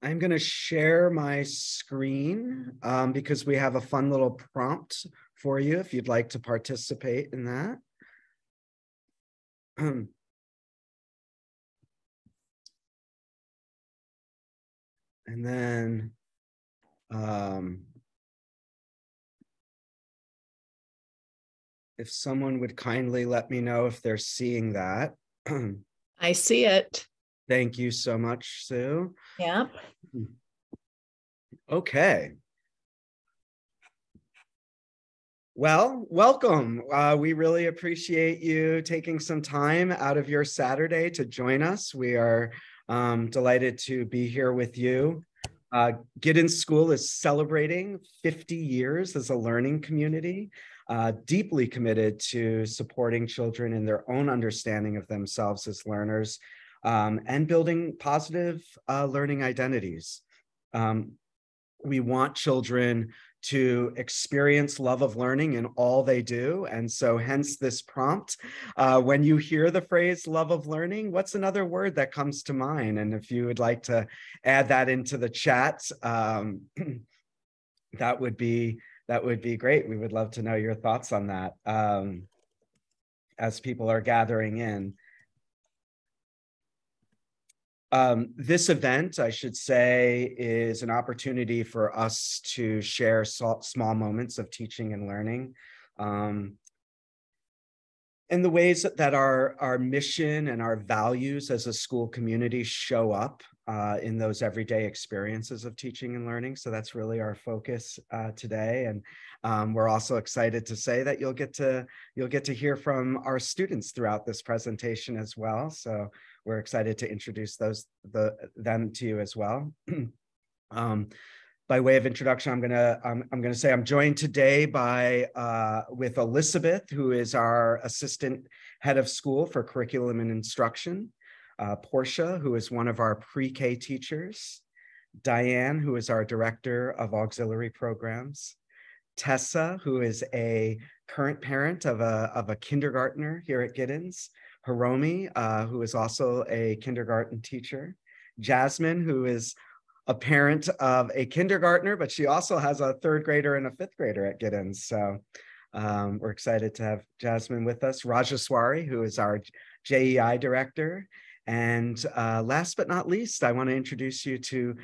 I'm going to share my screen because we have a fun little prompt for you if you'd like to participate in that. And then if someone would kindly let me know if they're seeing that. I see it. Thank you so much, Sue. Yeah. Okay. Well, welcome. We really appreciate you taking some time out of your Saturday to join us. We are delighted to be here with you. Giddens School is celebrating 50 years as a learning community, deeply committed to supporting children in their own understanding of themselves as learners and building positive learning identities. We want children to experience love of learning in all they do. And so hence this prompt. When you hear the phrase love of learning, what's another word that comes to mind? And if you would like to add that into the chat, that would be great. We would love to know your thoughts on that as people are gathering in. This event, I should say, is an opportunity for us to share small moments of teaching and learning in the ways that our mission and our values as a school community show up in those everyday experiences of teaching and learning. So that's really our focus today. And we're also excited to say that you'll get to hear from our students throughout this presentation as well. So we're excited to introduce them to you as well. By way of introduction, I'm gonna say I'm joined today with Elizabeth, who is our assistant head of school for curriculum and instruction, Portia, who is one of our pre-K teachers, Diane, who is our director of auxiliary programs, Tessa, who is a current parent of a kindergartner here at Giddens, Hiromi, who is also a kindergarten teacher, Jasmine, who is a parent of a kindergartner, but she also has a third grader and a fifth grader at Giddens. So we're excited to have Jasmine with us, Rajaswari, who is our JEI director. And last but not least, I want to introduce you to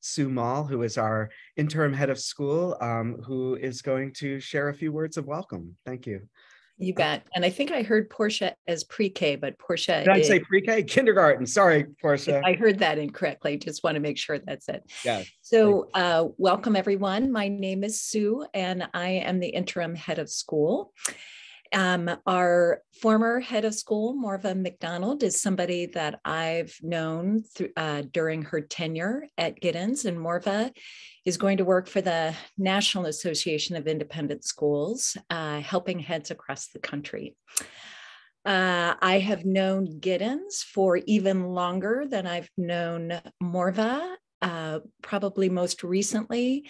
Sue Mall, who is our interim head of school, who is going to share a few words of welcome. Thank you. You bet. And I think I heard Portia as pre-K, but Portia Did I say pre-K? Kindergarten. Sorry, Portia. I heard that incorrectly. Just want to make sure that's it. Yeah. So welcome, everyone. My name is Sue, and I am the interim head of school. Our former head of school, Morva McDonald, is somebody that I've known during her tenure at Giddens, and Morva is going to work for the National Association of Independent Schools, helping heads across the country. I have known Giddens for even longer than I've known Morva, probably most recently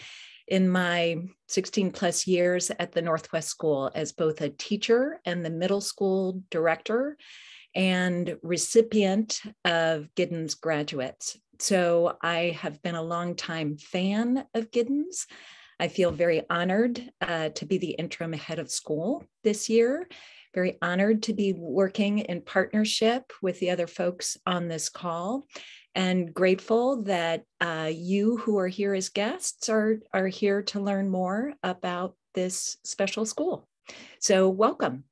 in my 16 plus years at the Northwest School as both a teacher and the middle school director and recipient of Giddens graduates. So I have been a longtime fan of Giddens. I feel very honored to be the interim head of school this year. Very honored to be working in partnership with the other folks on this call, and grateful that you who are here as guests are here to learn more about this special school. So welcome.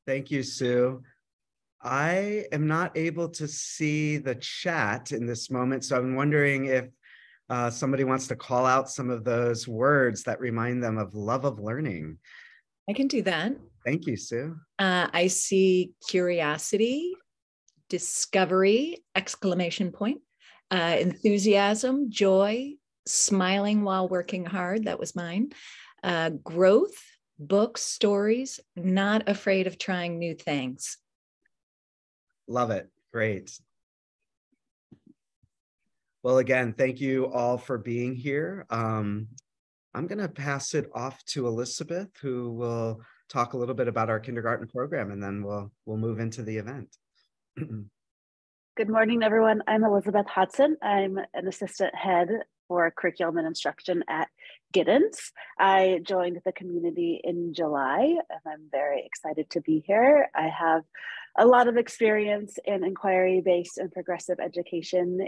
Thank you, Sue. I am not able to see the chat in this moment, so I'm wondering if somebody wants to call out some of those words that remind them of love of learning. I can do that. Thank you, Sue. I see curiosity, discovery, exclamation point, enthusiasm, joy, smiling while working hard, that was mine, growth, books, stories, not afraid of trying new things. Love it. Great. Well, again, thank you all for being here. I'm going to pass it off to Elizabeth, who will talk a little bit about our kindergarten program, and then we'll move into the event. Good morning, everyone. I'm Elizabeth Hodson. I'm an assistant head for curriculum and instruction at Giddens. I joined the community in July, and I'm very excited to be here. I have a lot of experience in inquiry-based and progressive education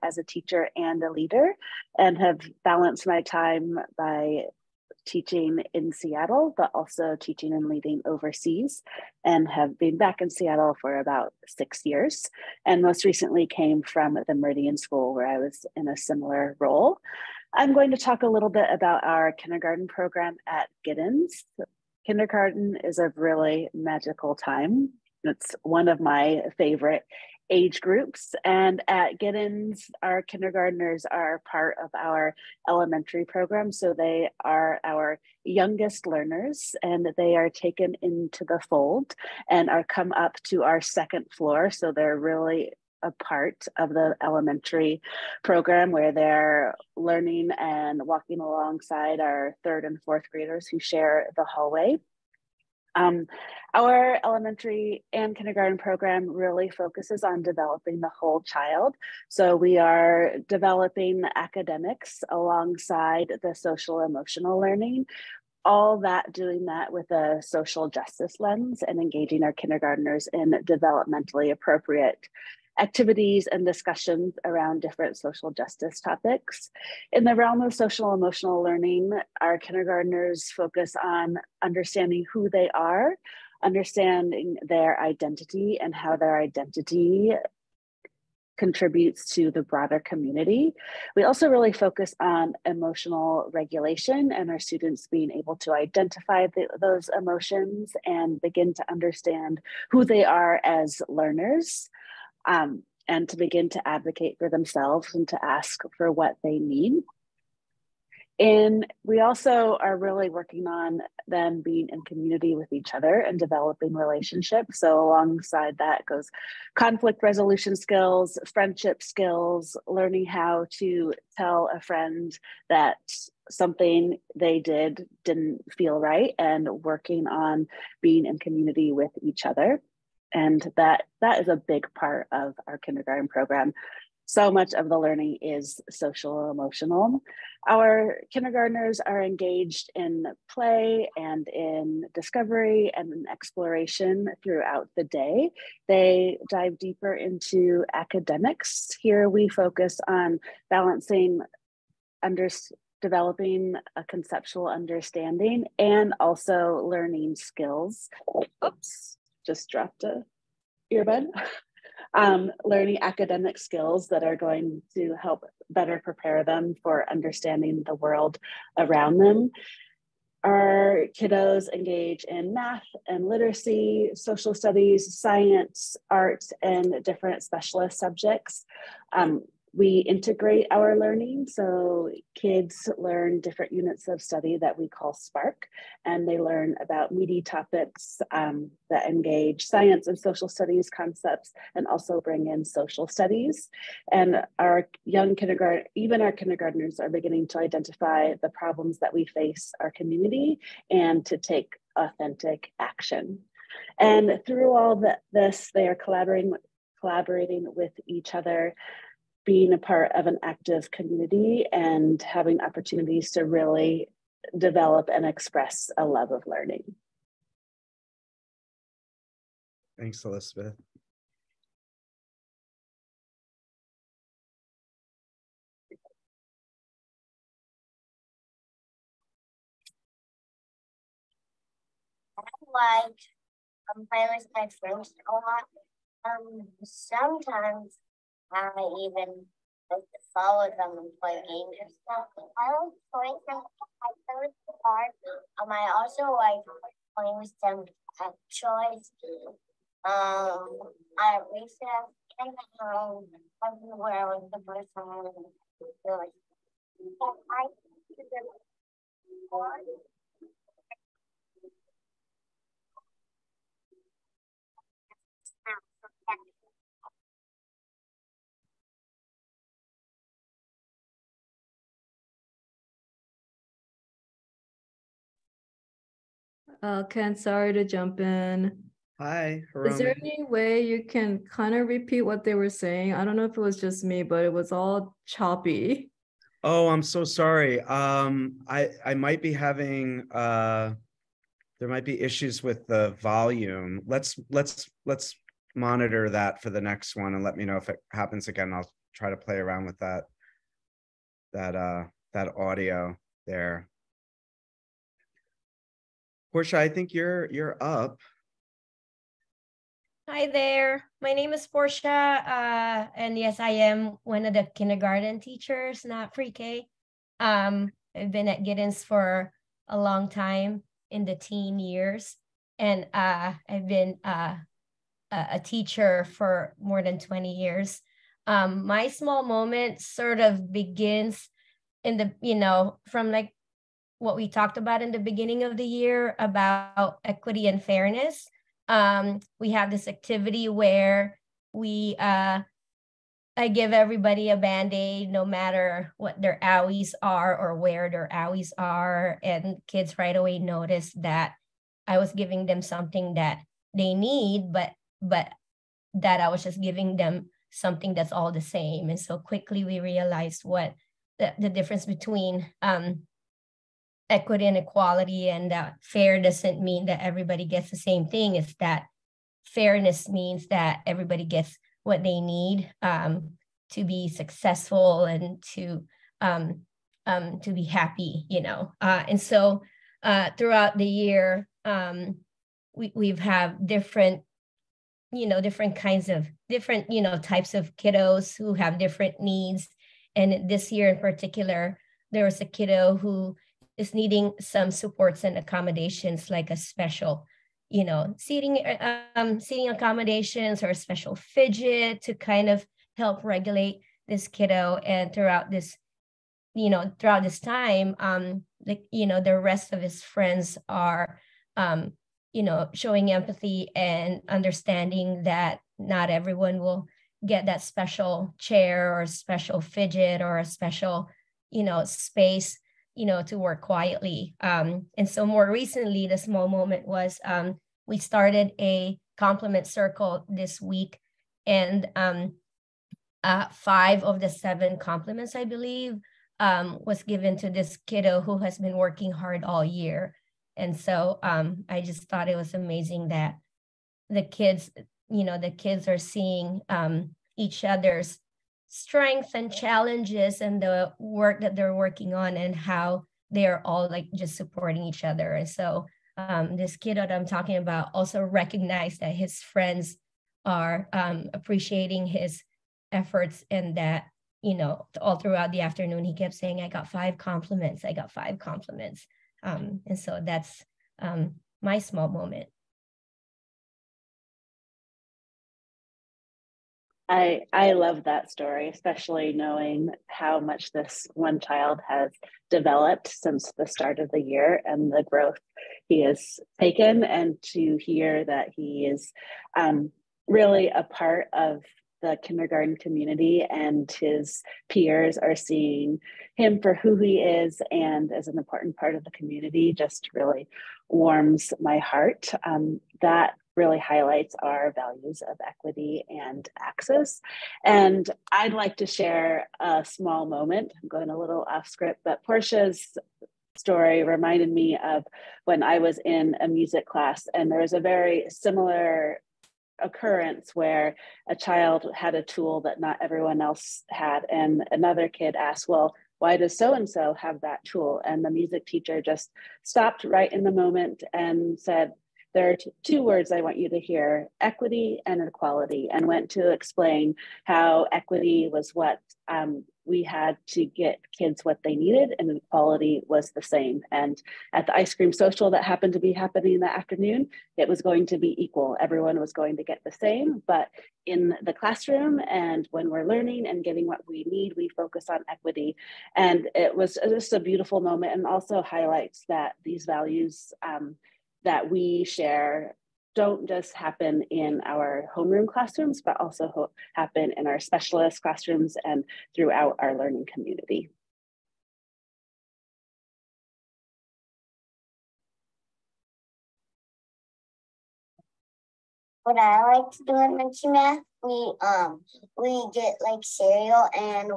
as a teacher and a leader, and have balanced my time by teaching in Seattle, but also teaching and leading overseas, and have been back in Seattle for about 6 years. And most recently came from the Meridian School, where I was in a similar role. I'm going to talk a little bit about our kindergarten program at Giddens. Kindergarten is a really magical time. It's one of my favorite age groups. And at Giddens, our kindergartners are part of our elementary program. So they are our youngest learners, and they are taken into the fold and are come up to our second floor. So they're really a part of the elementary program, where they're learning and walking alongside our third and fourth graders who share the hallway. Our elementary and kindergarten program really focuses on developing the whole child. So we are developing academics alongside the social emotional learning, doing that with a social justice lens, and engaging our kindergartners in developmentally appropriate activities and discussions around different social justice topics. In the realm of social emotional learning, our kindergartners focus on understanding who they are, understanding their identity, and how their identity contributes to the broader community. We also really focus on emotional regulation and our students being able to identify those emotions and begin to understand who they are as learners. And to begin to advocate for themselves and to ask for what they need. And we also are really working on them being in community with each other and developing relationships. So alongside that goes conflict resolution skills, friendship skills, learning how to tell a friend that something they didn't feel right, and working on being in community with each other. And that is a big part of our kindergarten program. So much of the learning is social emotional. Our kindergartners are engaged in play and in discovery and in exploration throughout the day. They dive deeper into academics. Here we focus on balancing developing a conceptual understanding and also learning skills. Oops. Just dropped a earbud. Learning academic skills that are going to help better prepare them for understanding the world around them. Our kiddos engage in math and literacy, social studies, science, art, and different specialist subjects. We integrate our learning, so kids learn different units of study that we call Spark, and they learn about meaty topics that engage science and social studies concepts, and also bring in social studies. And our young kindergarten, even our kindergartners, are beginning to identify the problems that we face our community and to take authentic action. And through all this, they are collaborating with each other, being a part of an active community, and having opportunities to really develop and express a love of learning. Thanks, Elizabeth. I like play with my friends a lot. Sometimes I even like to follow them and play games and stuff. I like playing with them. I play with the park. I also like playing with them at choice. I recess and everywhere with the person. Really. I Ken, sorry to jump in. Hi, Is there Hiromi. any way you can kind of repeat what they were saying? I don't know if it was just me, but it was all choppy. Oh, I'm so sorry. I might be having there might be issues with the volume. Let's monitor that for the next one and let me know if it happens again. I'll try to play around with that audio there. Portia, I think you're up. Hi there. My name is Portia, and yes, I am one of the kindergarten teachers, not pre-K. I've been at Giddens for a long time in the teen years, and I've been a teacher for more than 20 years. My small moment sort of begins in the, from like what we talked about in the beginning of the year about equity and fairness. We have this activity where I give everybody a Band-Aid no matter what their owies are or where their owies are. And kids right away notice that I was giving them something that they need, but that I was just giving them something that's all the same. And so quickly we realized what the difference between equity and equality, and that fair doesn't mean that everybody gets the same thing. It's that fairness means that everybody gets what they need to be successful and to be happy, and so throughout the year, we've have different kinds of different types of kiddos who have different needs. And this year in particular, there was a kiddo who is needing some supports and accommodations, like a special, seating accommodations or a special fidget to kind of help regulate this kiddo. And throughout this time, the rest of his friends are, showing empathy and understanding that not everyone will get that special chair or a special fidget or a special, space, to work quietly. And so more recently, the small moment was we started a compliment circle this week, and 5 of the 7 compliments, I believe, was given to this kiddo who has been working hard all year. And so I just thought it was amazing that the kids are seeing each other's strengths and challenges and the work that they're working on, and how they're all like just supporting each other. And so this kid that I'm talking about also recognized that his friends are appreciating his efforts, and that, all throughout the afternoon, he kept saying, I got 5 compliments. I got 5 compliments. And so that's my small moment. I love that story, especially knowing how much this one child has developed since the start of the year and the growth he has taken, and to hear that he is really a part of the kindergarten community, and his peers are seeing him for who he is and as an important part of the community, just really warms my heart. That really highlights our values of equity and access. And I'd like to share a small moment. I'm going a little off script, but Portia's story reminded me of when I was in a music class, and there was a very similar occurrence where a child had a tool that not everyone else had, and another kid asked, well, why does so-and-so have that tool? And the music teacher just stopped right in the moment and said, there are 2 words I want you to hear, equity and equality, and went to explain how equity was what we had to get kids what they needed, and equality was the same. And at the ice cream social that happened to be happening in the afternoon, it was going to be equal. Everyone was going to get the same, but in the classroom and when we're learning and getting what we need, we focus on equity. And it was just a beautiful moment, and also highlights that these values that we share don't just happen in our homeroom classrooms, but also happen in our specialist classrooms and throughout our learning community. what I like to do in Munchie Math, we get like cereal and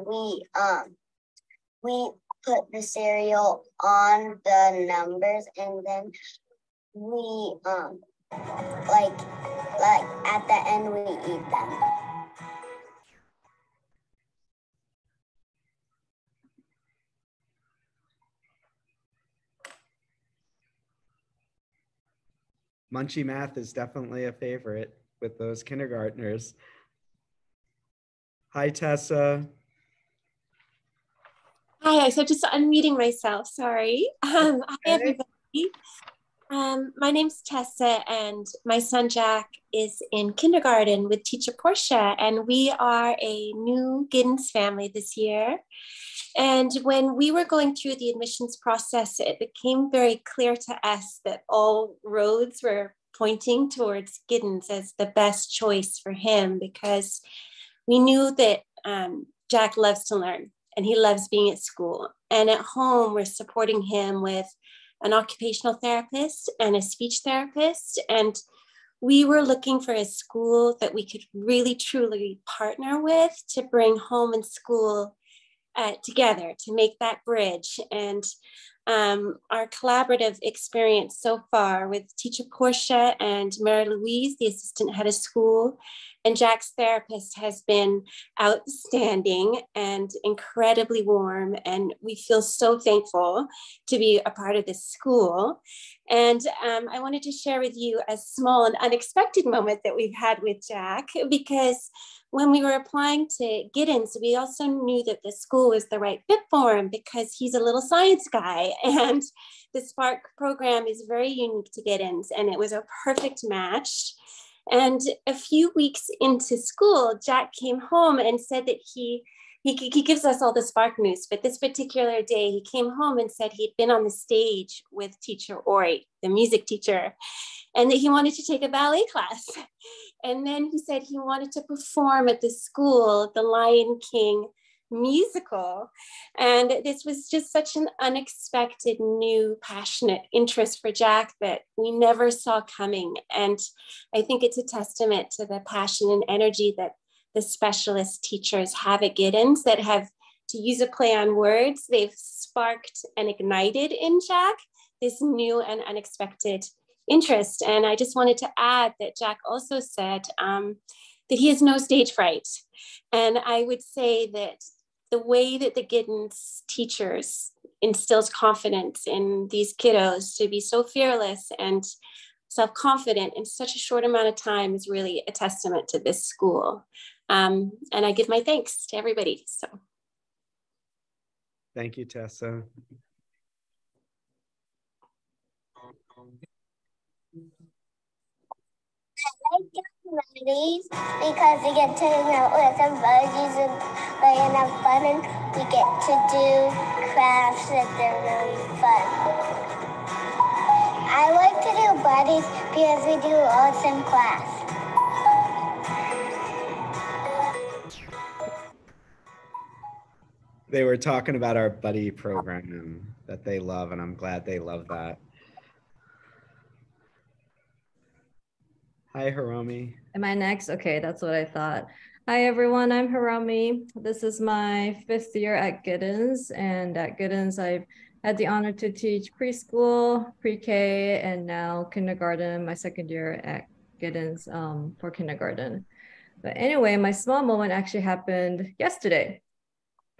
we put the cereal on the numbers and then we like at the end we eat them. Munchie Math is definitely a favorite with those kindergartners. Hi, Tessa. Hi, so just unmuting myself, sorry. Hi, everybody. My name's Tessa, and my son Jack is in kindergarten with teacher Portia, and we are a new Giddens family this year. And when we were going through the admissions process, it became very clear to us that all roads were pointing towards Giddens as the best choice for him, because we knew that Jack loves to learn and he loves being at school. And at home, we're supporting him with an occupational therapist and a speech therapist. And we were looking for a school that we could really, truly partner with to bring home and school together, to make that bridge. And our collaborative experience so far with teacher Portia and Mary Louise, the assistant head of school, and Jack's therapist has been outstanding and incredibly warm. And we feel so thankful to be a part of this school. And I wanted to share with you a small and unexpected moment that we've had with Jack, because when we were applying to Giddens, we also knew that the school was the right fit for him because he's a little science guy. And the Spark program is very unique to Giddens, and it was a perfect match. And a few weeks into school, Jack came home and said that he gives us all the Spark news, but this particular day he came home and said he'd been on the stage with teacher Ori, the music teacher, and that he wanted to take a ballet class. And then he said he wanted to perform at the school, the Lion King musical. And this was just such an unexpected, new, passionate interest for Jack that we never saw coming. And I think it's a testament to the passion and energy that the specialist teachers have at Giddens that have, to use a play on words, they've sparked and ignited in Jack this new and unexpected interest. And I just wanted to add that Jack also said that he has no stage fright. And I would say that the way that the Giddens teachers instills confidence in these kiddos to be so fearless and self-confident in such a short amount of time is really a testament to this school. And I give my thanks to everybody. So. Thank you, Tessa. I like documentaries because we get to hang out with some buddies and play and have fun, and we get to do crafts that they're really fun. I like to do buddies because we do arts in class. They were talking about our buddy program that they love, and I'm glad they love that. Hi, Hiromi. Am I next? Okay, that's what I thought. Hi, everyone. I'm Hiromi. This is my 5th year at Giddens. And at Giddens, I've had the honor to teach preschool, pre-K, and now kindergarten, my 2nd year at Giddens for kindergarten. But anyway, my small moment actually happened yesterday.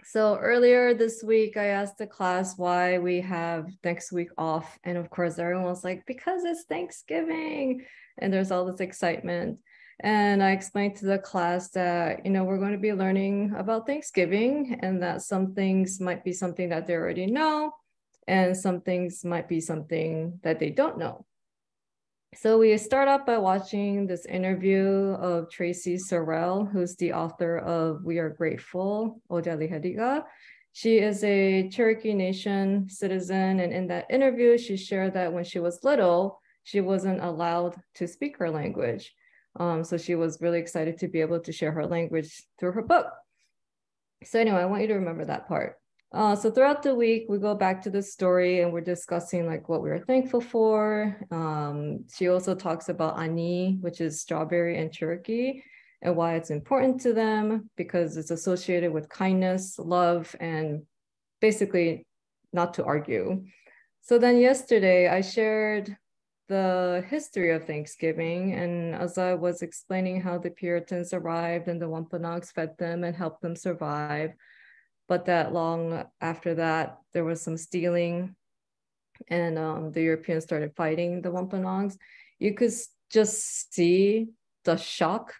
So earlier this week, I asked the class why we have next week off. And of course, everyone was like, because it's Thanksgiving. And there's all this excitement. And I explained to the class that, we're going to be learning about Thanksgiving, and that some things might be something that they already know, and some things might be something that they don't know. So we start off by watching this interview of Tracy Sorrell, who's the author of We Are Grateful, Ojali Hediga. She is a Cherokee Nation citizen, and in that interview, she shared that when she was little, she wasn't allowed to speak her language. So she was really excited to be able to share her language through her book. So anyway, I want you to remember that part. So throughout the week, we go back to the story and we're discussing like what we were thankful for. She also talks about ani, which is strawberry and turkey, and why it's important to them because it's associated with kindness, love, and basically not to argue. So then yesterday I shared the history of Thanksgiving. And as I was explaining how the Puritans arrived and the Wampanoags fed them and helped them survive, but that long after that, there was some stealing and the Europeans started fighting the Wampanoags. You could just see the shock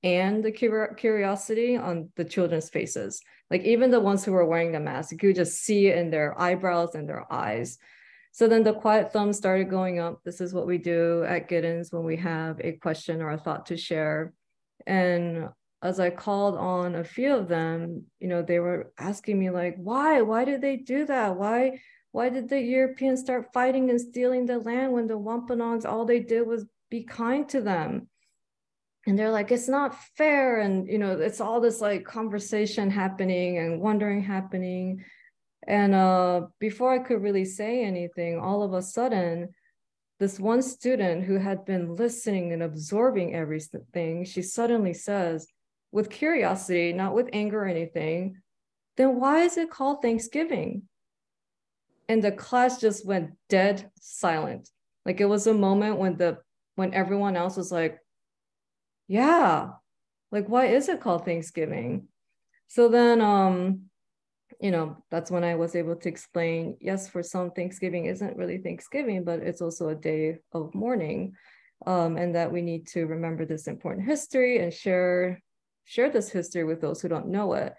and the curiosity on the children's faces. Like even the ones who were wearing the mask, you could just see it in their eyebrows and their eyes. So then the quiet thumb started going up. This is what we do at Giddens when we have a question or a thought to share. And as I called on a few of them, you know, they were asking me like, why did they do that? Why did the Europeans start fighting and stealing the land when the Wampanoags, all they did was be kind to them? And they're like, it's not fair. And, you know, it's all this like conversation happening and wondering happening. And before I could really say anything, all of a sudden, this one student who had been listening and absorbing everything, she suddenly says, with curiosity, not with anger or anything, then why is it called Thanksgiving? And the class just went dead silent. Like it was a moment when everyone else was like, yeah, like why is it called Thanksgiving? So then you know, that's when I was able to explain, yes, for some Thanksgiving isn't really Thanksgiving, but it's also a day of mourning, and that we need to remember this important history and share this history with those who don't know it.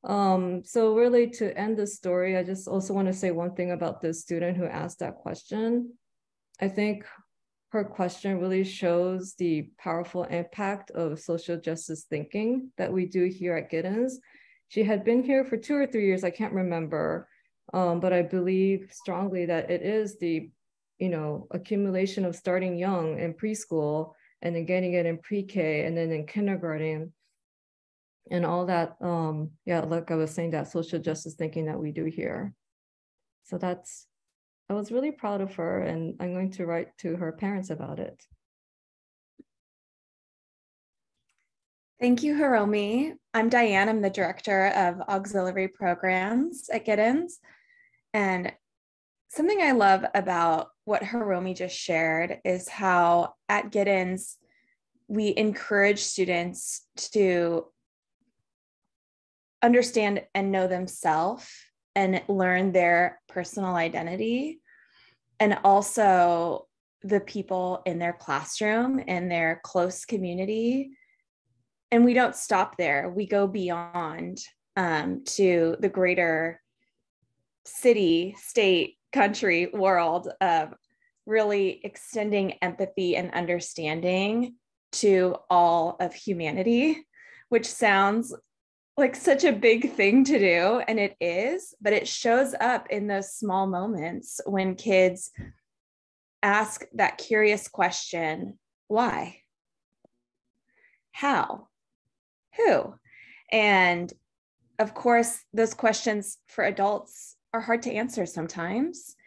So really to end the story, I just also want to say one thing about this student who asked that question. I think her question really shows the powerful impact of social justice thinking that we do here at Giddens. She had been here for 2 or 3 years, I can't remember, but I believe strongly that it is the, you know, accumulation of starting young in preschool and then getting it in pre-K and then in kindergarten and all that, yeah, like I was saying, that social justice thinking that we do here. So I was really proud of her and I'm going to write to her parents about it. Thank you, Hiromi. I'm Diane. I'm the Director of Auxiliary Programs at Giddens. And something I love about what Hiromi just shared is how at Giddens, we encourage students to understand and know themselves and learn their personal identity, and also the people in their classroom and their close community. And we don't stop there. We go beyond to the greater city, state, country, world of really extending empathy and understanding to all of humanity, which sounds like such a big thing to do, and it is, but it shows up in those small moments when kids ask that curious question, why? How? Who? And of course, those questions for adults are hard to answer sometimes.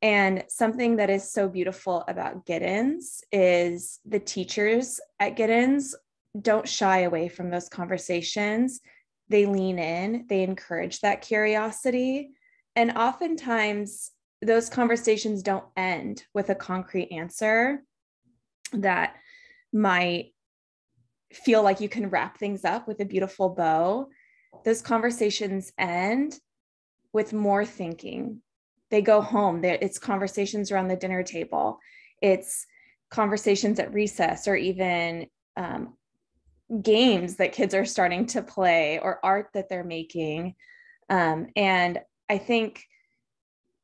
And something that is so beautiful about Giddens is the teachers at Giddens don't shy away from those conversations. They lean in, they encourage that curiosity. And oftentimes those conversations don't end with a concrete answer that might feel like you can wrap things up with a beautiful bow. Those conversations end with more thinking. They go home. It's conversations around the dinner table. It's conversations at recess, or even games that kids are starting to play, or art that they're making. And I think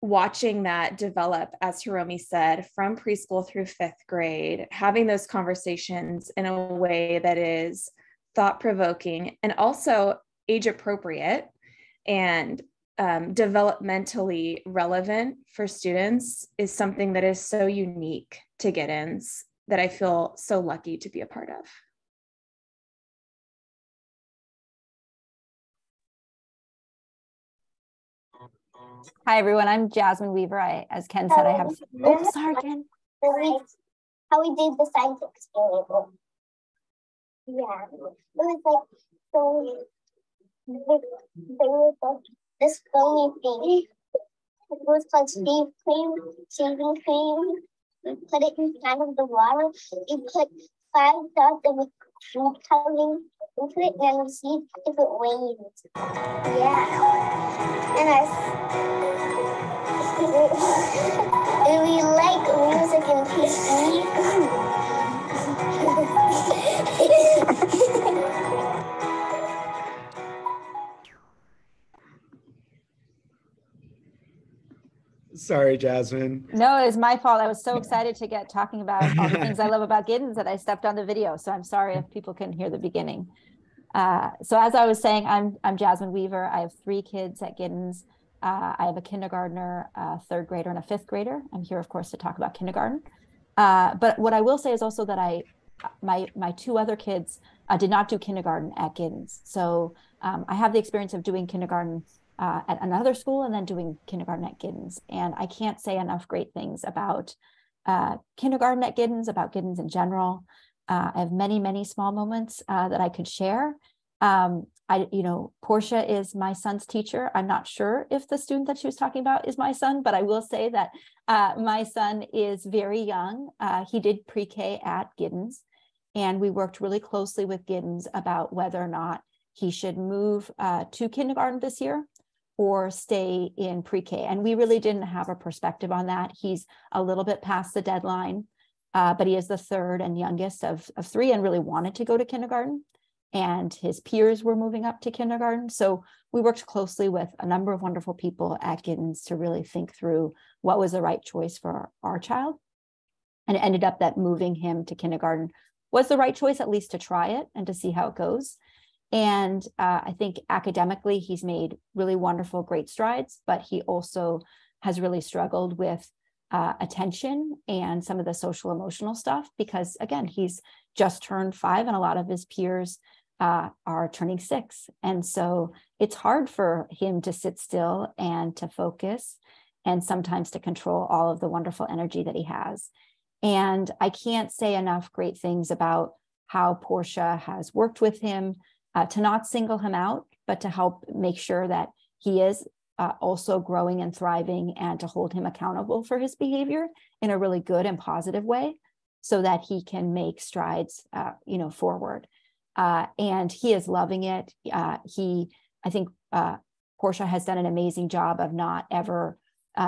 watching that develop, as Hiromi said, from preschool through 5th grade, having those conversations in a way that is thought-provoking and also age-appropriate and developmentally relevant for students is something that is so unique to Giddens that I feel so lucky to be a part of. Hi, everyone. I'm Jasmine Weaver. As Ken said, I have. Oh, sorry, Ken. How we did the science experiment. Yeah, it was like so. They were like this foamy thing. It was called shaving cream. We put it inside of the water. We put 5 drops of food coloring into it, and then we see if it waves. Yeah, and and we like music and TV. Sorry, Jasmine. No, it's my fault. I was so excited to get talking about all the things I love about Giddens that I stepped on the video. So I'm sorry if people couldn't hear the beginning. So as I was saying, I'm Jasmine Weaver. I have 3 kids at Giddens. I have a kindergartner, a 3rd grader, and a 5th grader. I'm here, of course, to talk about kindergarten. But what I will say is also that my 2 other kids did not do kindergarten at Giddens. So I have the experience of doing kindergarten at another school and then doing kindergarten at Giddens. And I can't say enough great things about kindergarten at Giddens, about Giddens in general. I have many, many small moments that I could share. Portia is my son's teacher. I'm not sure if the student that she was talking about is my son, but I will say that my son is very young. He did pre-K at Giddens, and we worked really closely with Giddens about whether or not he should move to kindergarten this year or stay in pre-K. And we really didn't have a perspective on that. He's a little bit past the deadline, but he is the 3rd and youngest of 3 and really wanted to go to kindergarten. And his peers were moving up to kindergarten. So we worked closely with a number of wonderful people at Giddens to really think through what was the right choice for our child. And it ended up that moving him to kindergarten was the right choice, at least to try it and to see how it goes. And I think academically, he's made really wonderful, great strides, but he also has really struggled with attention and some of the social emotional stuff, because again, he's just turned 5 and a lot of his peers are turning 6. And so it's hard for him to sit still and to focus and sometimes to control all of the wonderful energy that he has. And I can't say enough great things about how Portia has worked with him to not single him out, but to help make sure that he is also growing and thriving, and to hold him accountable for his behavior in a really good and positive way so that he can make strides, forward. And he is loving it. I think Portia has done an amazing job of not ever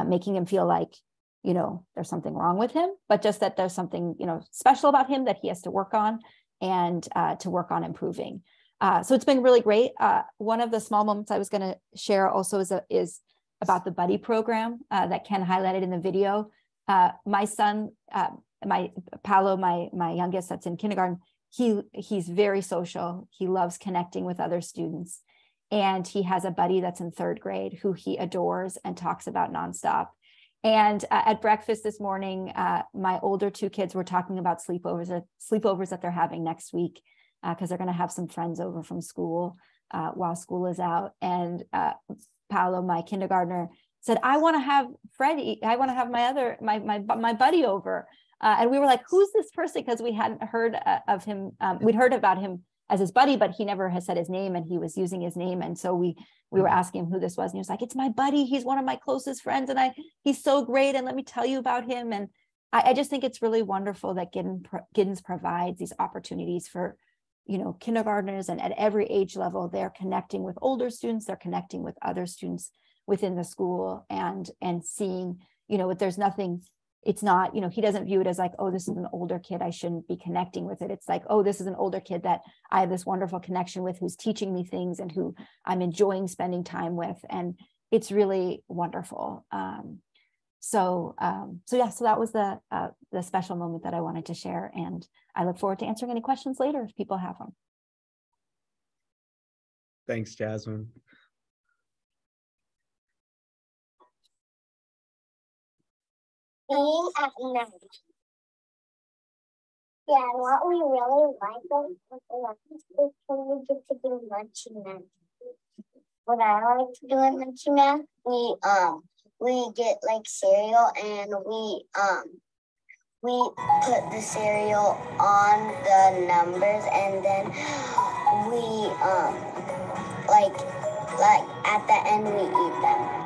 making him feel like, there's something wrong with him, but just that there's something, special about him that he has to work on and to work on improving. So it's been really great. One of the small moments I was going to share also is about the buddy program that Ken highlighted in the video. My son, Paolo, my youngest that's in kindergarten, he's very social. He loves connecting with other students. And he has a buddy that's in 3rd grade who he adores and talks about nonstop. And at breakfast this morning, my older 2 kids were talking about sleepovers that they're having next week, because they're going to have some friends over from school while school is out. And Paolo, my kindergartner, said, I want to have Freddie. I want to have my buddy over. And we were like, who's this person? Because we hadn't heard of him. We'd heard about him as his buddy, but he never has said his name, and he was using his name. And so we were asking him who this was. And he was like, it's my buddy. He's one of my closest friends. And he's so great. And let me tell you about him. And I just think it's really wonderful that Giddens provides these opportunities for kindergartners, and at every age level, they're connecting with older students, they're connecting with other students within the school, and seeing, there's nothing, it's not, he doesn't view it as like, oh, this is an older kid, I shouldn't be connecting with it. It's like, oh, this is an older kid that I have this wonderful connection with, who's teaching me things and who I'm enjoying spending time with. And it's really wonderful. So that was the special moment that I wanted to share, and I look forward to answering any questions later if people have them. Thanks, Jasmine. Being at night. Yeah, what we really like is when we get to do lunch at night. what I like to do in Munchie Math, we get like cereal and we put the cereal on the numbers and then we like at the end we eat them.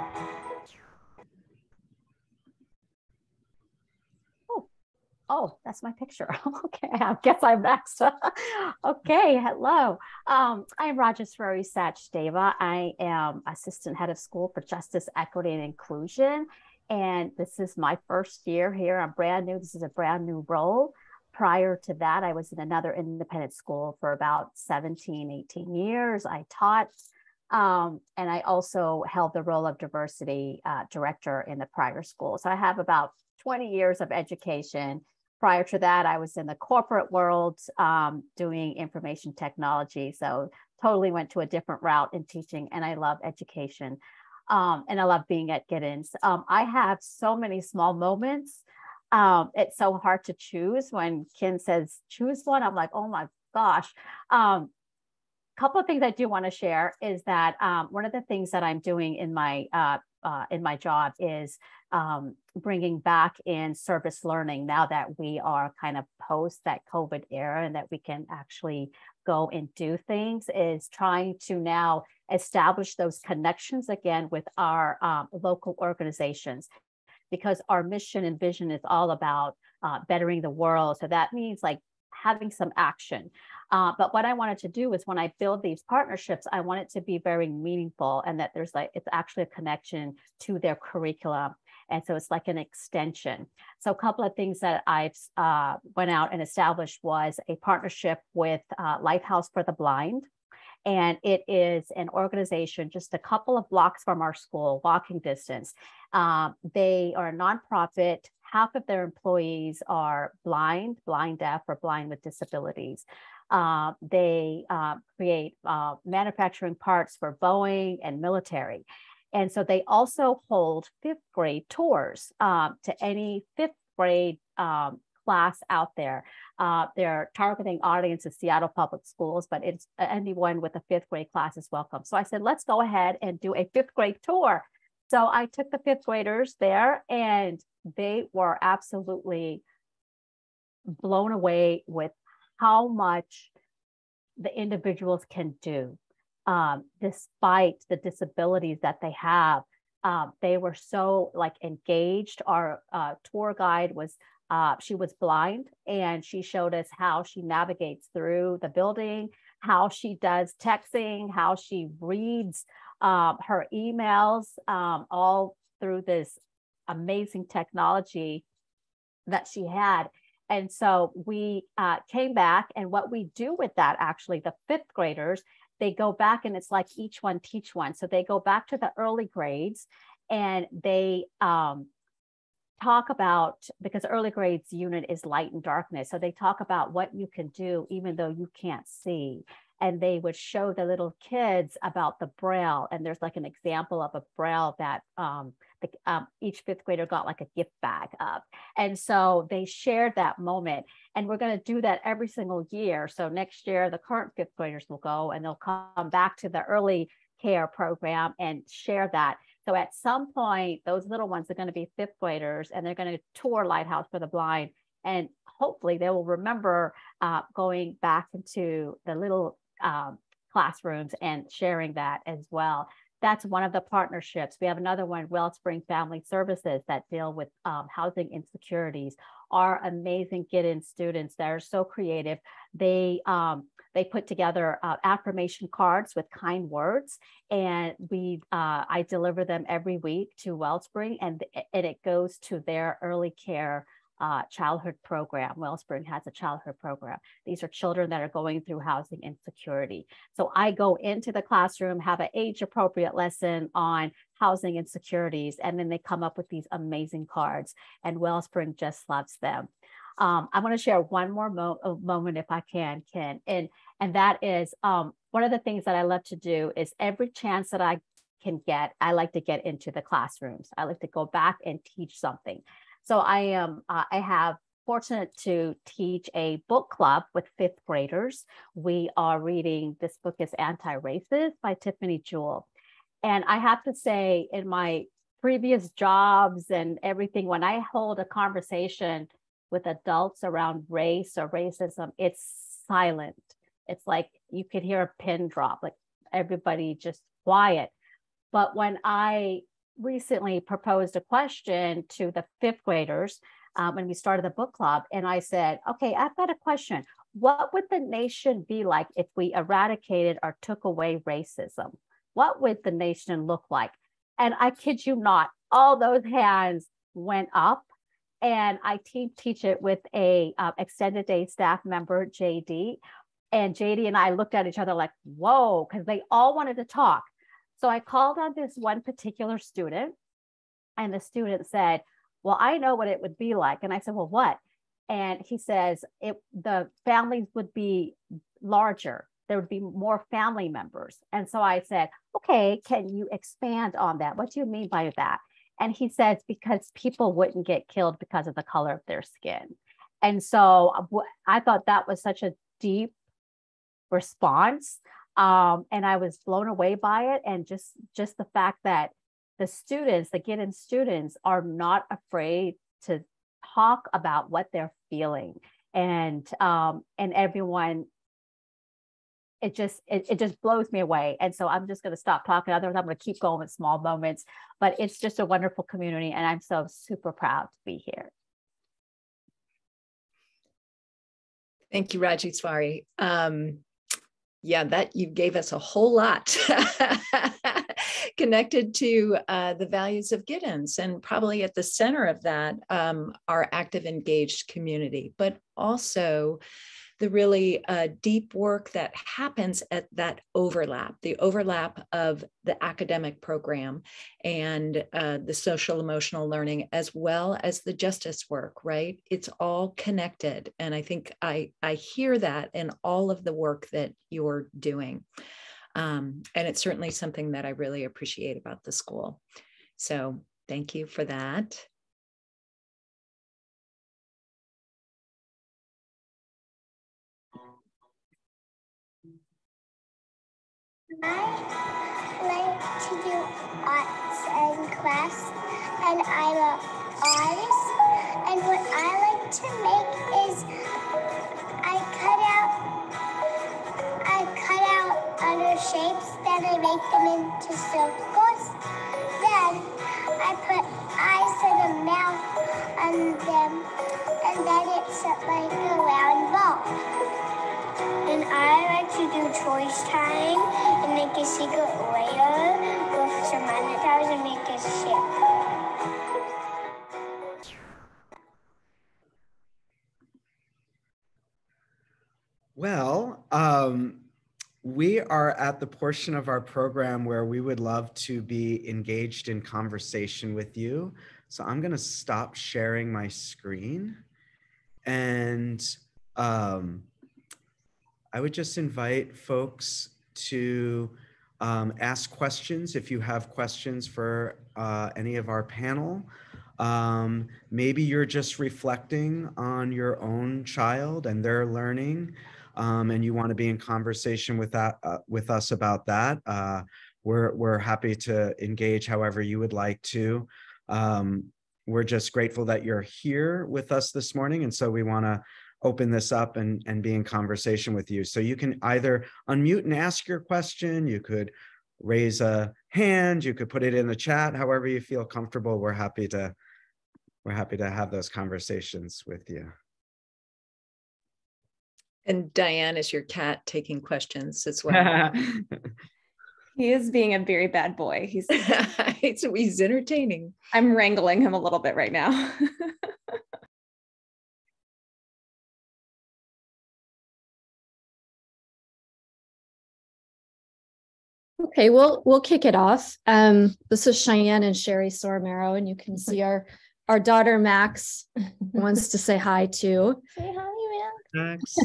Oh, that's my picture. Okay, I guess I'm next. Okay, hello. I'm Rajeshwari Sachdeva. I am Assistant Head of School for Justice, Equity, and Inclusion. And this is my first year here. I'm brand new. This is a brand new role. Prior to that, I was in another independent school for about 17, 18 years. I taught, and I also held the role of diversity director in the prior school. So I have about 20 years of education. Prior to that, I was in the corporate world doing information technology. So totally went to a different route in teaching, and I love education. And I love being at Giddens. I have so many small moments. It's so hard to choose. When Kim says choose one, I'm like, oh my gosh. Couple of things I do want to share is that one of the things that I'm doing in my job is bringing back in service learning now that we are kind of post that COVID era and that we can actually go and do things, is trying to now establish those connections again with our local organizations, because our mission and vision is all about bettering the world. So that means like having some action. But what I wanted to do is when I build these partnerships, I want it to be very meaningful and that there's like, it's actually a connection to their curriculum. And so it's like an extension. So a couple of things that I've went out and established was a partnership with Lighthouse for the Blind. And it is an organization just a couple of blocks from our school, walking distance. They are a nonprofit. Half of their employees are blind, deaf, or blind with disabilities. They create manufacturing parts for Boeing and military. And so they also hold fifth grade tours to any fifth grade class out there. Their targeting audience is Seattle Public Schools, but it's anyone with a fifth grade class is welcome. So I said, let's go ahead and do a fifth grade tour. So I took the fifth graders there and they were absolutely blown away with how much the individuals can do despite the disabilities that they have. They were so like engaged. Our tour guide was, she was blind, and she showed us how she navigates through the building, how she does texting, how she reads her emails, all through this amazing technology that she had. And so we came back, and what we do with that, actually, the fifth graders, they go back and it's like each one teach one. So they go back to the early grades and they talk about, because early grades unit is light and darkness. So they talk about what you can do even though you can't see. And they would show the little kids about the Braille. And there's like an example of a Braille that each fifth grader got like a gift bag of. And so they shared that moment. And we're going to do that every single year. So next year, the current fifth graders will go and they'll come back to the early care program and share that. So at some point, those little ones are going to be fifth graders and they're going to tour Lighthouse for the Blind. And hopefully they will remember going back into the little classrooms and sharing that as well. That's one of the partnerships. We have another one, Wellspring Family Services, that deal with housing insecurities. Our amazing Giddens students that are so creative, they put together affirmation cards with kind words, and I deliver them every week to Wellspring, and it goes to their early care childhood program. Wellspring has a childhood program. These are children that are going through housing insecurity. So I go into the classroom, have an age appropriate lesson on housing insecurities, and then they come up with these amazing cards, and Wellspring just loves them. I want to share one more moment if I can, Ken, and that is one of the things that I love to do is every chance that I can get, I like to get into the classrooms. I like to go back and teach something. So I have fortunate to teach a book club with fifth graders. We are reading, this book is Anti-Racist by Tiffany Jewell. And I have to say, in my previous jobs and everything, when I hold a conversation with adults around race or racism, it's silent. It's like you could hear a pin drop, like everybody just quiet. But when I recently proposed a question to the fifth graders, when we started the book club, and I said, okay, I've got a question. What would the nation be like if we eradicated or took away racism? What would the nation look like? And I kid you not, all those hands went up. And I teach it with a extended day staff member, JD. And JD and I looked at each other like, whoa, because they all wanted to talk. So I called on this one particular student, and the student said, well, I know what it would be like. And I said, well, what? And he says, the families would be larger. There would be more family members. And so I said, okay, can you expand on that? What do you mean by that? And he says, because people wouldn't get killed because of the color of their skin. And so I thought that was such a deep response. And I was blown away by it. And just the fact that the students, the Giddens students, are not afraid to talk about what they're feeling. And everyone, it just blows me away. And so I'm just going to stop talking. Otherwise, I'm going to keep going with small moments. But it's just a wonderful community, and I'm so super proud to be here. Thank you, Rajeshwari. Yeah, that you gave us a whole lot connected to the values of Giddens, and probably at the center of that, our active, engaged community, but also the really deep work that happens at that overlap, the overlap of the academic program and the social emotional learning, as well as the justice work, right? It's all connected. And I think I hear that in all of the work that you're doing. And it's certainly something that I really appreciate about the school. So thank you for that. I like to do arts and crafts, and I'm an artist. And what I like to make is I cut out other shapes, then I make them into circles. Then I put eyes and a mouth on them, and then it's like a round ball. And I like to do choice time and make a secret layer with some other tiles and make a ship. Well, we are at the portion of our program where we would love to be engaged in conversation with you. So I'm going to stop sharing my screen, and I would just invite folks to ask questions if you have questions for any of our panel. Maybe you're just reflecting on your own child and their learning, and you want to be in conversation with us about that. We're happy to engage however you would like to. We're just grateful that you're here with us this morning, and so we want to open this up and be in conversation with you. So you can either unmute and ask your question, you could raise a hand, you could put it in the chat, however you feel comfortable. We're happy to have those conversations with you. And Diane is your cat taking questions as well. He is being a very bad boy. He's entertaining. I'm wrangling him a little bit right now. Okay, we'll kick it off. This is Cheyenne and Sherry Sormero, and you can see our daughter Max wants to say hi too. Say hi, Max.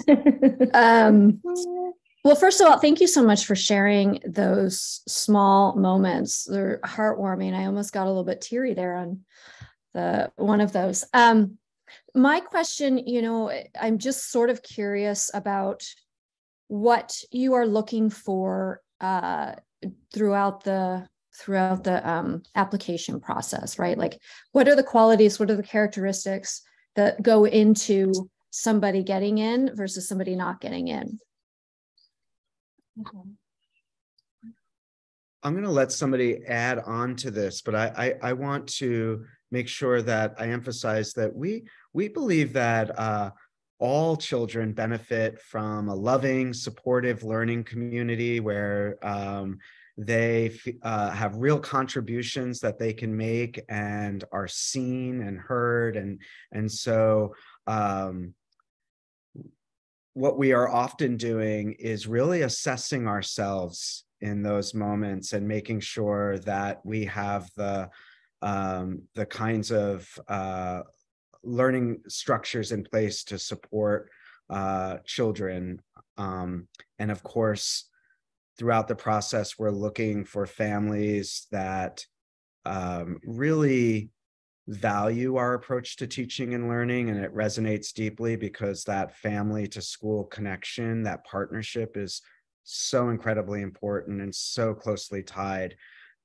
Well, first of all, thank you so much for sharing those small moments. They're heartwarming. I almost got a little bit teary there on one of those. My question, I'm just sort of curious about what you are looking for throughout the throughout the application process, right? Like, what are the qualities, what are the characteristics that go into somebody getting in versus somebody not getting in? I'm going to let somebody add on to this, but I want to make sure that I emphasize that we believe that all children benefit from a loving, supportive learning community where they have real contributions that they can make and are seen and heard. And so what we are often doing is really assessing ourselves in those moments and making sure that we have the kinds of learning structures in place to support children. And of course, throughout the process, we're looking for families that really value our approach to teaching and learning, and it resonates deeply because that family to school connection, that partnership is so incredibly important and so closely tied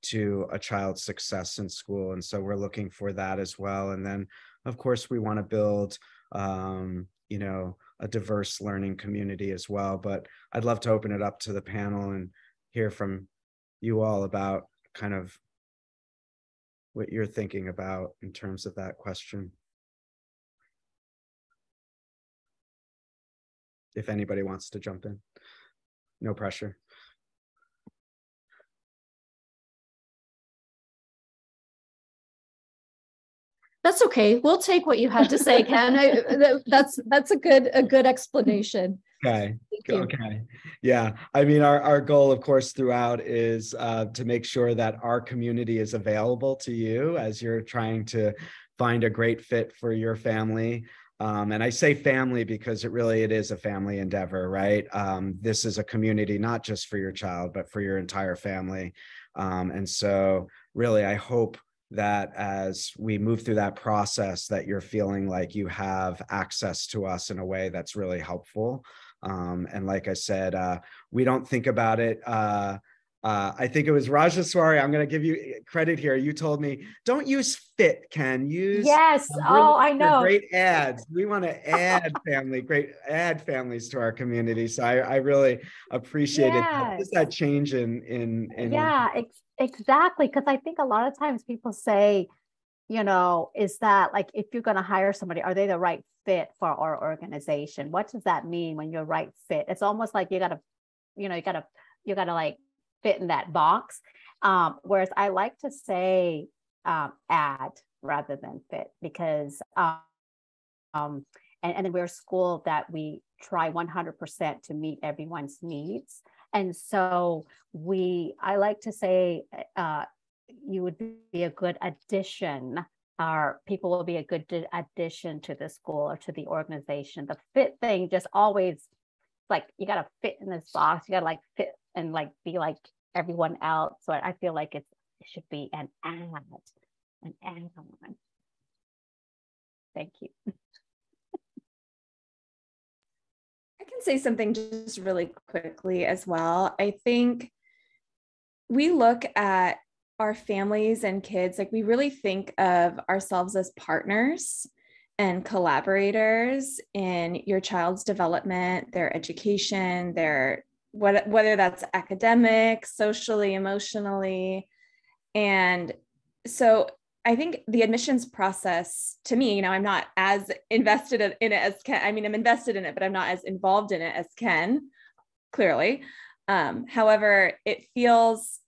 to a child's success in school. And so we're looking for that as well. And then, of course, we want to build, you know, a diverse learning community as well. But I'd love to open it up to the panel and hear from you all about kind of what you're thinking about in terms of that question. If anybody wants to jump in, no pressure. That's okay. We'll take what you had to say, Ken. That's a good explanation. Okay. Okay. Yeah. I mean, our goal, of course, throughout is to make sure that our community is available to you as you're trying to find a great fit for your family. And I say family because it is a family endeavor, right? This is a community, not just for your child, but for your entire family. And so really, I hope that as we move through that process, that you're feeling like you have access to us in a way that's really helpful. And like I said, we don't think about it. I think it was Rajaswari. I'm going to give you credit here. You told me, don't use fit, Ken. Use yes. Oh, I know. Great ads. We want to add families to our community. So I really appreciated that. Just that change in yeah, exactly. Because I think a lot of times people say, you know, is that like, if you're going to hire somebody, are they the right fit for our organization? What does that mean when you're right fit? It's almost like you gotta like fit in that box. Whereas I like to say add rather than fit, because and then we're a school that we try 100% to meet everyone's needs. And so I like to say you would be a good addition. Our people will be a good addition to the school or to the organization. The fit thing just always, like, you got to fit in this box. You got to like fit and like be like everyone else. So I feel like it should be an add-on. Thank you. I can say something just really quickly as well. I think we look at our families and kids, like we really think of ourselves as partners and collaborators in your child's development, their education, whether that's academic, socially, emotionally. And so I think the admissions process, to me, you know, I'm not as invested in it as Ken. I mean, I'm invested in it, but I'm not as involved in it as Ken, clearly. However, it feels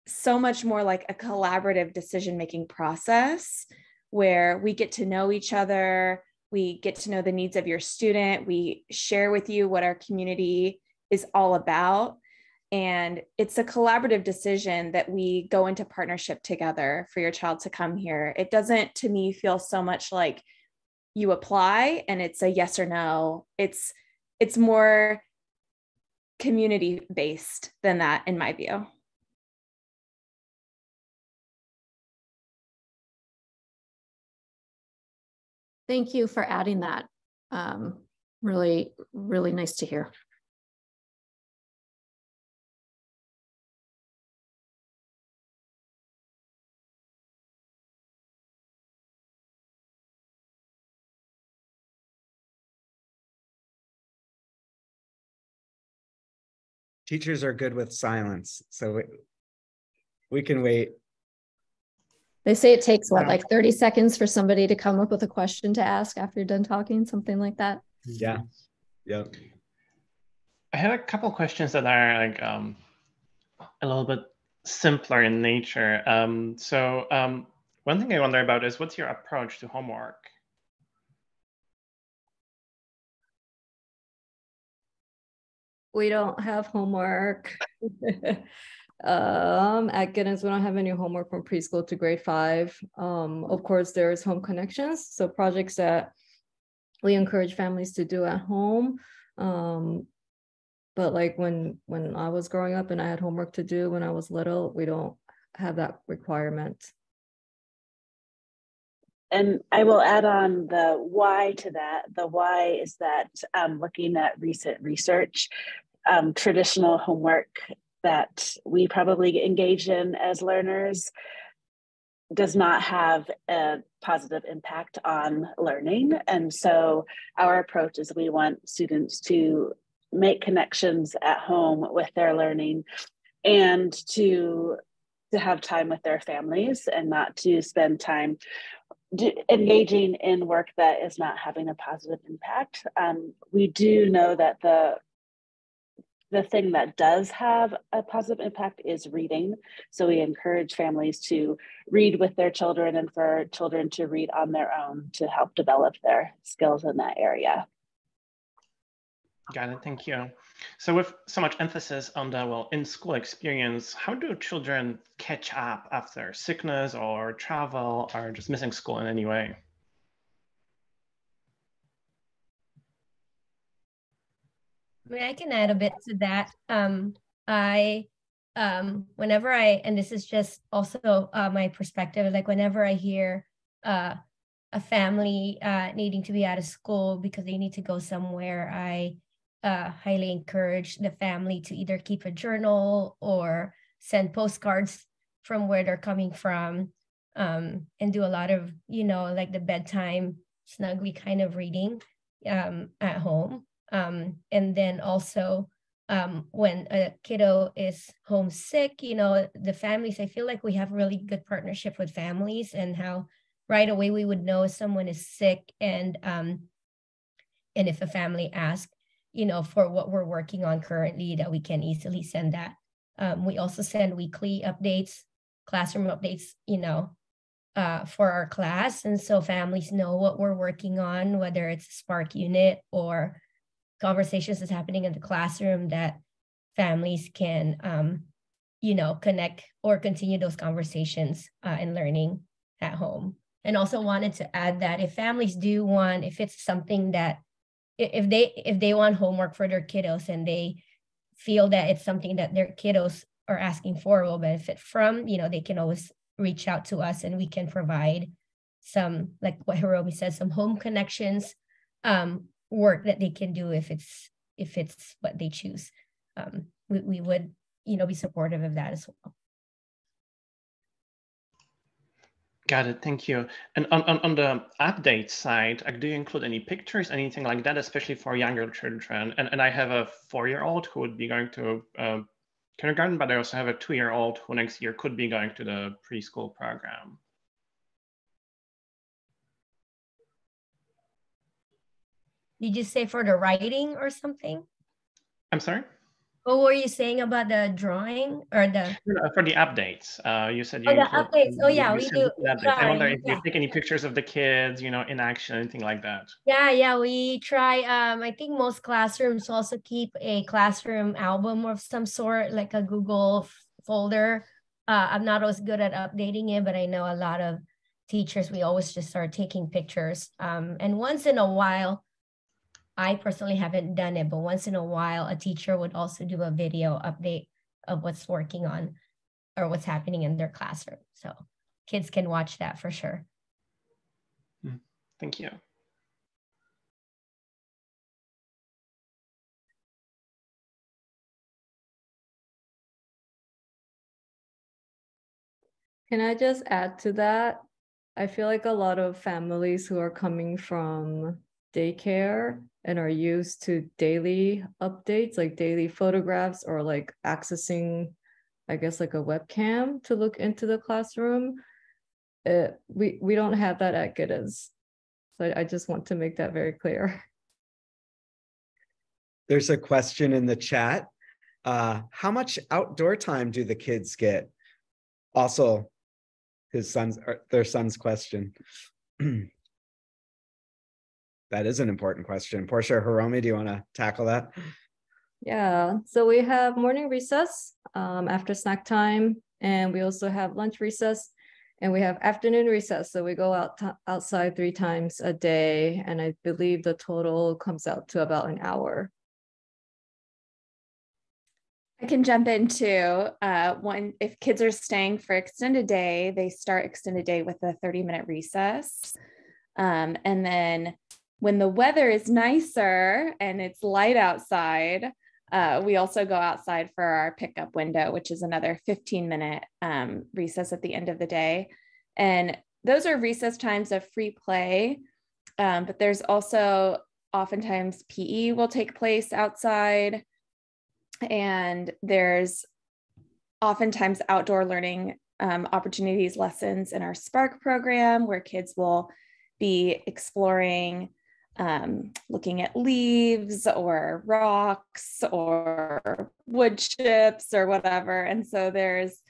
so much more like a collaborative decision-making process where we get to know each other, we get to know the needs of your student, we share with you what our community is all about. And it's a collaborative decision that we go into partnership together for your child to come here. It doesn't, to me, feel so much like you apply and it's a yes or no. It's more community-based than that, in my view. Thank you for adding that. Really, really nice to hear. Teachers are good with silence, so we can wait. They say it takes what, like 30 seconds for somebody to come up with a question to ask after you're done talking, something like that. Yeah. Yep. I have a couple questions that are like a little bit simpler in nature. One thing I wonder about is, what's your approach to homework? We don't have homework. At Giddens, we don't have any homework from preschool to grade 5. Of course, there's home connections, so projects that we encourage families to do at home. But like when I was growing up and I had homework to do when I was little, we don't have that requirement. And I will add on the why to that. The why is that looking at recent research, traditional homework that we probably engage in as learners does not have a positive impact on learning. And so our approach is we want students to make connections at home with their learning and to have time with their families and not to spend time engaging in work that is not having a positive impact. We do know that the thing that does have a positive impact is reading. So we encourage families to read with their children and for children to read on their own to help develop their skills in that area. Got it, thank you. So with so much emphasis on the in-school experience, how do children catch up after sickness or travel or just missing school in any way? I mean, I can add a bit to that. Whenever and this is just also my perspective, like whenever I hear a family needing to be out of school because they need to go somewhere, I highly encourage the family to either keep a journal or send postcards from where they're coming from, and do a lot of, like the bedtime snuggly kind of reading at home. And then also when a kiddo is homesick, the families, I feel like we have really good partnership with families and how right away we would know if someone is sick, and if a family asks, for what we're working on currently, that we can easily send that. We also send weekly updates, classroom updates, for our class. And so families know what we're working on, whether it's a Spark unit or conversations that's happening in the classroom, that families can, connect or continue those conversations and learning at home. And also wanted to add that if families do want, if it's something that, if they want homework for their kiddos and they feel that it's something that their kiddos are asking for, will benefit from, they can always reach out to us and we can provide some, like what Hiromi said, some home connections work that they can do if it's what they choose. We would, be supportive of that as well. Got it, thank you. And on the update side, do you include any pictures, anything like that, especially for younger children? And I have a 4-year-old who would be going to kindergarten, but I also have a 2-year-old who next year could be going to the preschool program. Did you say for the writing or something? I'm sorry? What were you saying about the drawing or the? For the updates, you said you the include, updates. Oh yeah, we do. I wonder if you take any pictures of the kids, in action, anything like that. Yeah, we try. I think most classrooms also keep a classroom album of some sort, like a Google folder. I'm not always good at updating it, but I know a lot of teachers, we always just start taking pictures. And once in a while, I personally haven't done it, but once in a while, a teacher would also do a video update of what's working on or what's happening in their classroom. So kids can watch that for sure. Thank you. Can I just add to that? I feel like a lot of families who are coming from daycare and are used to daily updates, like daily photographs, or like accessing, I guess, like a webcam to look into the classroom. We don't have that at Giddens. So I just want to make that very clear. There's a question in the chat. How much outdoor time do the kids get? Also, their son's question. That is an important question. Portia or Hiromi, do you want to tackle that? Yeah, so we have morning recess after snack time, and we also have lunch recess, and we have afternoon recess. So we go outside 3 times a day, and I believe the total comes out to about an hour. I can jump into if kids are staying for extended day, they start extended day with a 30-minute recess. And then when the weather is nicer and it's light outside, we also go outside for our pickup window, which is another 15-minute recess at the end of the day. And those are recess times of free play, but there's also oftentimes PE will take place outside. And there's oftentimes outdoor learning opportunities, lessons in our Spark program where kids will be exploring, looking at leaves or rocks or wood chips or whatever. And so there's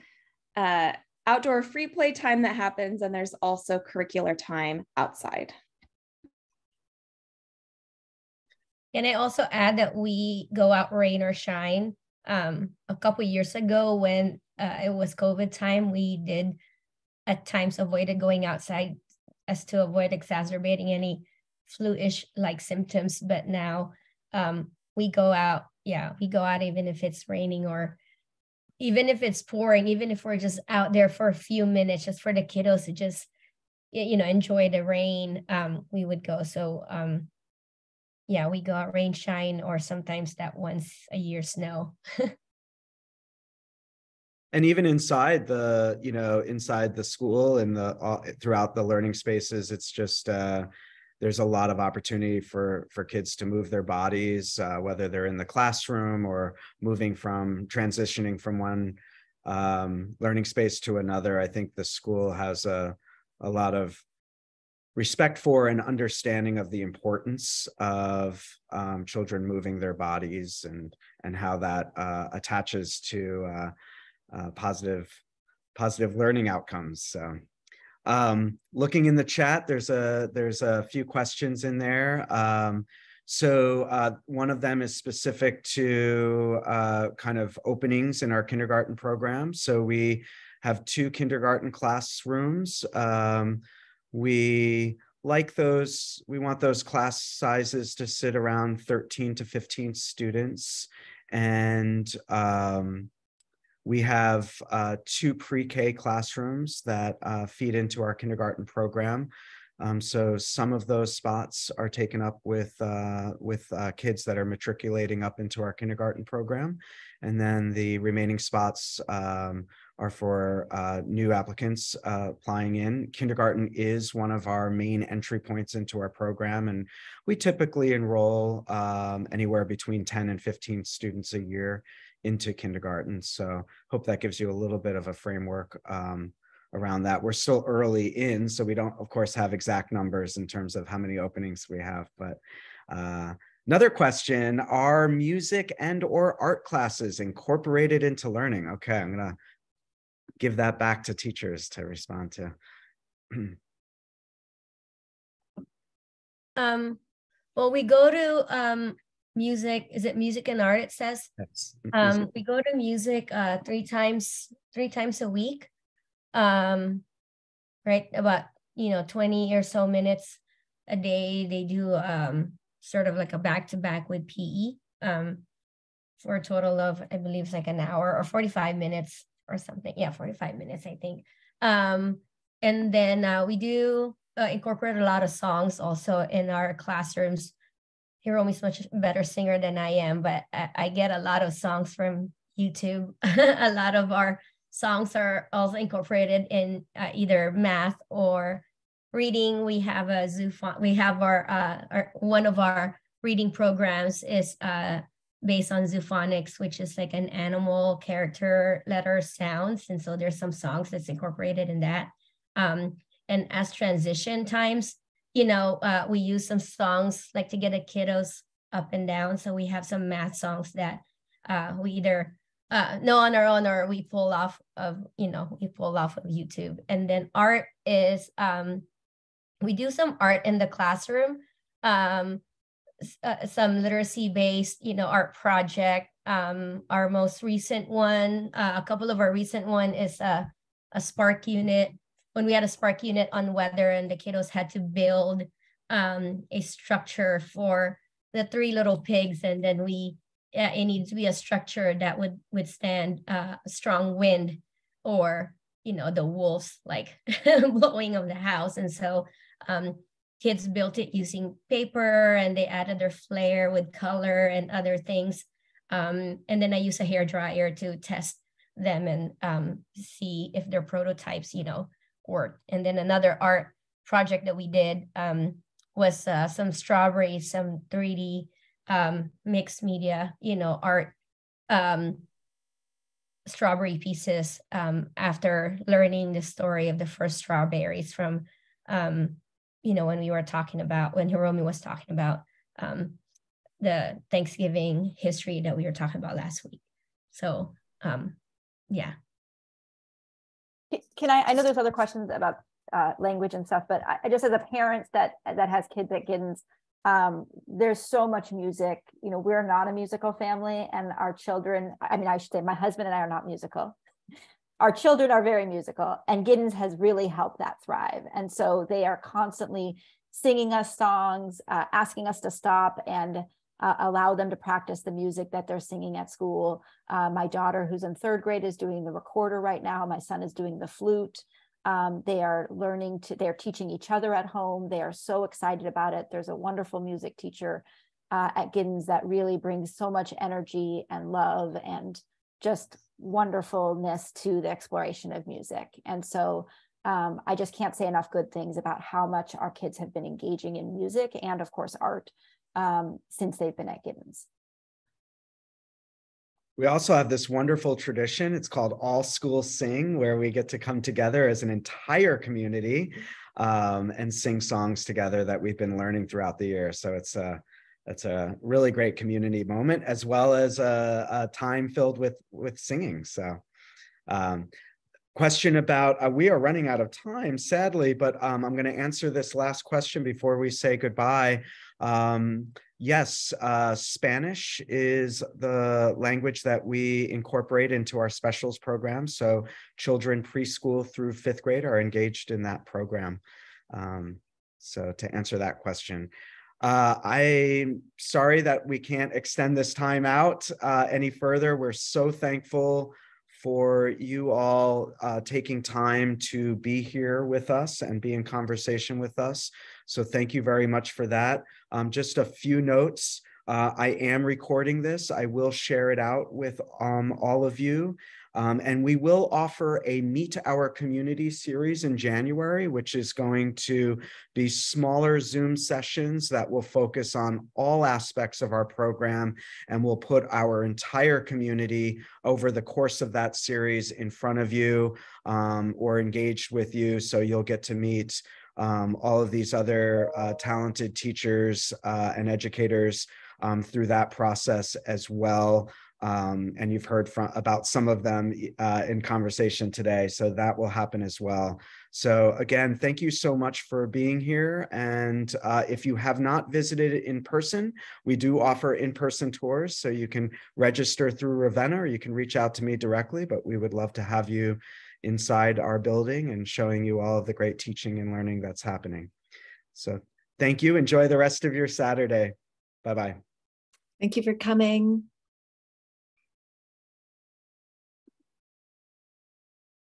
outdoor free play time that happens, and there's also curricular time outside. Can I also add that we go out rain or shine? A couple of years ago when it was COVID time, we did at times avoided going outside as to avoid exacerbating any flu-ish like symptoms. But now we go out, we go out even if it's raining or even if it's pouring, even if we're just out there for a few minutes, just for the kiddos to just, enjoy the rain, we would go. So we go out rain, shine, or sometimes that once a year snow. And even inside the school and throughout the learning spaces, it's just there's a lot of opportunity for kids to move their bodies, whether they're in the classroom or transitioning from one learning space to another. I think the school has a lot of respect for and understanding of the importance of children moving their bodies and how that attaches to positive learning outcomes. So looking in the chat, there's a few questions in there. So one of them is specific to kind of openings in our kindergarten program. So we have 2 kindergarten classrooms. We want those class sizes to sit around 13 to 15 students. And we have 2 pre-K classrooms that feed into our kindergarten program. So some of those spots are taken up with kids that are matriculating up into our kindergarten program. And then the remaining spots are for new applicants applying in. Kindergarten is one of our main entry points into our program, and we typically enroll anywhere between 10 and 15 students a year into kindergarten. So hope that gives you a little bit of a framework around that. We're still early in, so we don't, of course, have exact numbers in terms of how many openings we have, but another question, are music and or art classes incorporated into learning? Okay, I'm gonna give that back to teachers to respond to. Well, we go to music. Is it music and art? It says. Yes. We go to music 3 times a week. Right, about 20 or so minutes a day. They do sort of like a back-to-back with PE for a total of, I believe it's like an hour or 45 minutes or something. Yeah, 45 minutes, I think. And then we do incorporate a lot of songs also in our classrooms. Hiromi's much better singer than I am, but I get a lot of songs from YouTube. A lot of our songs are also incorporated in either math or reading. We have a zoo font. We have our one of our reading programs is based on Zoophonics, which is like an animal character letter sounds. And so there's some songs that's incorporated in that. And as transition times, you know, we use some songs like to get the kiddos up and down. So we have some math songs that we either know on our own or we pull off of, you know, we pull off of YouTube. And then art is, we do some art in the classroom, some literacy-based, you know, art project. Our most recent one, a couple of our recent one is a Spark unit. When we had a Spark unit on weather and the kiddos had to build a structure for the 3 little pigs, and then it needed to be a structure that would withstand a strong wind or, you know, the wolves like blowing of the house. And so kids built it using paper, and they added their flair with color and other things. And then I use a hair dryer to test them and see if their prototypes, you know, worked. And then another art project that we did was some strawberries, some 3D mixed media, you know, art strawberry pieces after learning the story of the first strawberries from, you know, when Hiromi was talking about the Thanksgiving history that we were talking about last week. So, yeah. Can I know there's other questions about language and stuff, but I just, as a parent that has kids at Giddens, there's so much music. You know, we're not a musical family, and our children, I mean, I should say my husband and I are not musical. Our children are very musical, and Giddens has really helped that thrive. And so they are constantly singing us songs, asking us to stop and allow them to practice the music that they're singing at school. My daughter, who's in 3rd grade, is doing the recorder right now. My son is doing the flute. They are they're teaching each other at home. They are so excited about it. There's a wonderful music teacher at Giddens that really brings so much energy and love and just wonderfulness to the exploration of music. And so I just can't say enough good things about how much our kids have been engaging in music and, of course, art since they've been at Giddens. We also have this wonderful tradition. It's called All Schools Sing, where we get to come together as an entire community and sing songs together that we've been learning throughout the year. So it's a really great community moment, as well as a time filled with singing. So question about, we are running out of time, sadly, but I'm going to answer this last question before we say goodbye. Yes, Spanish is the language that we incorporate into our specials program. So children preschool through 5th grade are engaged in that program. So to answer that question, I'm sorry that we can't extend this time out any further. We're so thankful for you all taking time to be here with us and be in conversation with us. So thank you very much for that. Just a few notes. I am recording this. I will share it out with all of you. And we will offer a Meet Our Community series in January, which is going to be smaller Zoom sessions that will focus on all aspects of our program, and we'll put our entire community over the course of that series in front of you or engaged with you. So you'll get to meet all of these other talented teachers and educators through that process as well. And you've heard about some of them in conversation today, so that will happen as well. So again, thank you so much for being here. And if you have not visited in person, we do offer in-person tours, so you can register through Ravenna, or you can reach out to me directly, but we would love to have you inside our building and showing you all of the great teaching and learning that's happening. So thank you. Enjoy the rest of your Saturday. Bye-bye. Thank you for coming.